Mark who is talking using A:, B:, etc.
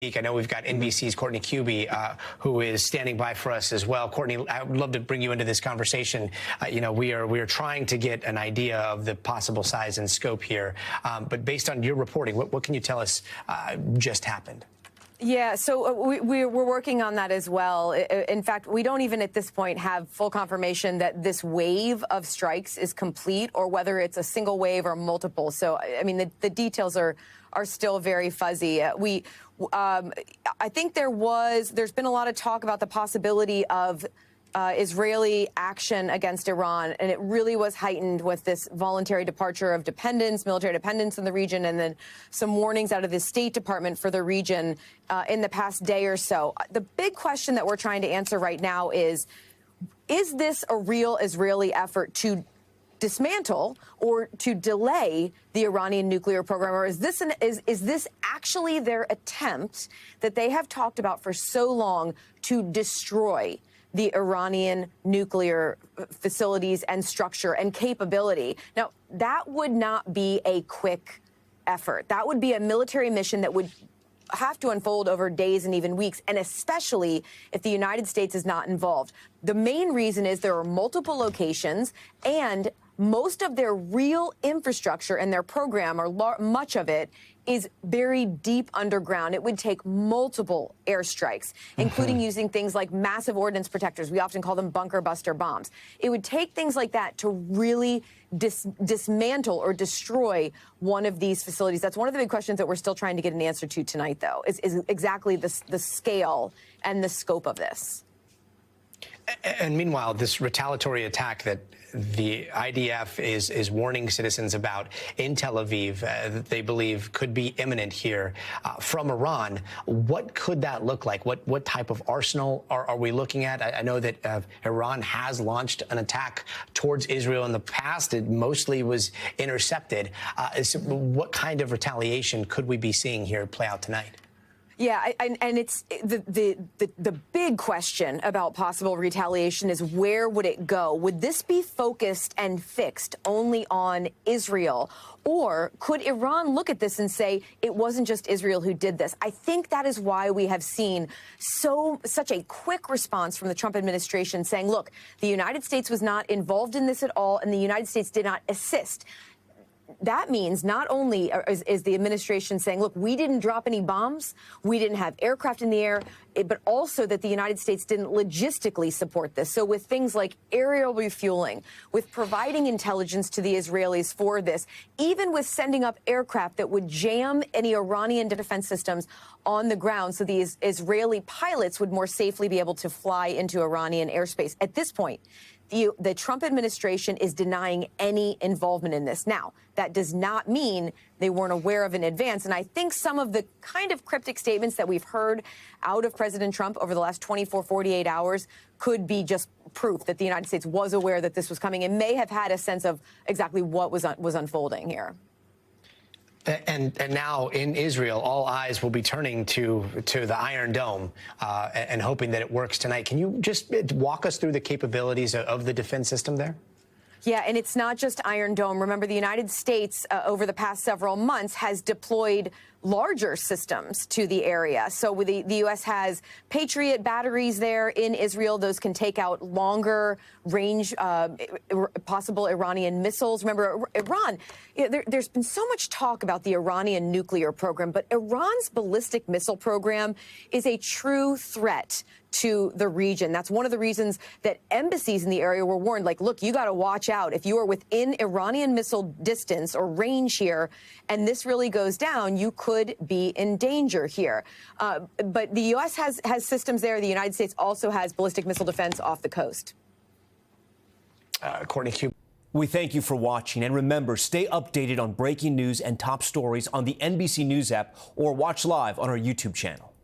A: I know we've got NBC's Courtney Kube, who is standing by for us as well. Courtney, I would love to bring you into this conversation. We are trying to get an idea of the possible size and scope here. But based on your reporting, what can you tell us just happened?
B: Yeah, so we're working on that as well. In fact, we don't even at this point have full confirmation that this wave of strikes is complete or whether it's a single wave or multiple. So, I mean, the details are still very fuzzy. I think there's been a lot of talk about the possibility of Israeli action against Iran, and it really was heightened with this voluntary departure of military dependents in the region, and then some warnings out of the State Department for the region in the past day or so. The big question that we're trying to answer right now is this a real Israeli effort to dismantle or to delay the Iranian nuclear program, or is this actually their attempt that they have talked about for so long to destroy the Iranian nuclear facilities and structure and capability? Now, that would not be a quick effort. That would be a military mission that would have to unfold over days and even weeks, and especially if the United States is not involved. The main reason is there are multiple locations, and most of their real infrastructure and their program, or much of it, is buried deep underground. It would take multiple airstrikes, including using things like massive ordnance protectors. We often call them bunker buster bombs. It would take things like that to really dismantle or destroy one of these facilities. That's one of the big questions that we're still trying to get an answer to tonight, though, is exactly the scale and the scope of this.
A: And meanwhile, this retaliatory attack that the IDF is warning citizens about in Tel Aviv that they believe could be imminent here from Iran, what could that look like? What type of arsenal are we looking at? I know that Iran has launched an attack towards Israel in the past. It mostly was intercepted. What kind of retaliation could we be seeing here play out tonight?
B: Yeah, and it's the big question about possible retaliation is where would it go? Would this be focused and fixed only on Israel? Or could Iran look at this and say it wasn't just Israel who did this? I think that is why we have seen such a quick response from the Trump administration saying, look, the United States was not involved in this at all, and the United States did not assist. That means not only is the administration saying, look, we didn't drop any bombs, we didn't have aircraft in the air, but also that the United States didn't logistically support this. So with things like aerial refueling, with providing intelligence to the Israelis for this, even with sending up aircraft that would jam any Iranian defense systems on the ground so these Israeli pilots would more safely be able to fly into Iranian airspace. At this point, the Trump administration is denying any involvement in this. Now, that does not mean they weren't aware of it in advance. And I think some of the kind of cryptic statements that we've heard out of President Trump over the last 24, 48 hours could be just proof that the United States was aware that this was coming and may have had a sense of exactly what was unfolding here.
A: And now in Israel, all eyes will be turning to the Iron Dome and hoping that it works tonight. Can you just walk us through the capabilities of the defense system there?
B: Yeah, and it's not just Iron Dome. Remember, the United States, over the past several months, has deployed larger systems to the area. So the U.S. has Patriot batteries there in Israel. Those can take out longer range possible Iranian missiles. Remember, Iran, there's been so much talk about the Iranian nuclear program, but Iran's ballistic missile program is a true threat to the region. That's one of the reasons that embassies in the area were warned, like, look, you got to watch out. If you are within Iranian missile distance or range here, and this really goes down, you could be in danger here. But the U.S. has systems there. The United States also has ballistic missile defense off the coast.
A: Courtney Kube.
C: We thank you for watching. And remember, stay updated on breaking news and top stories on the NBC News app or watch live on our YouTube channel.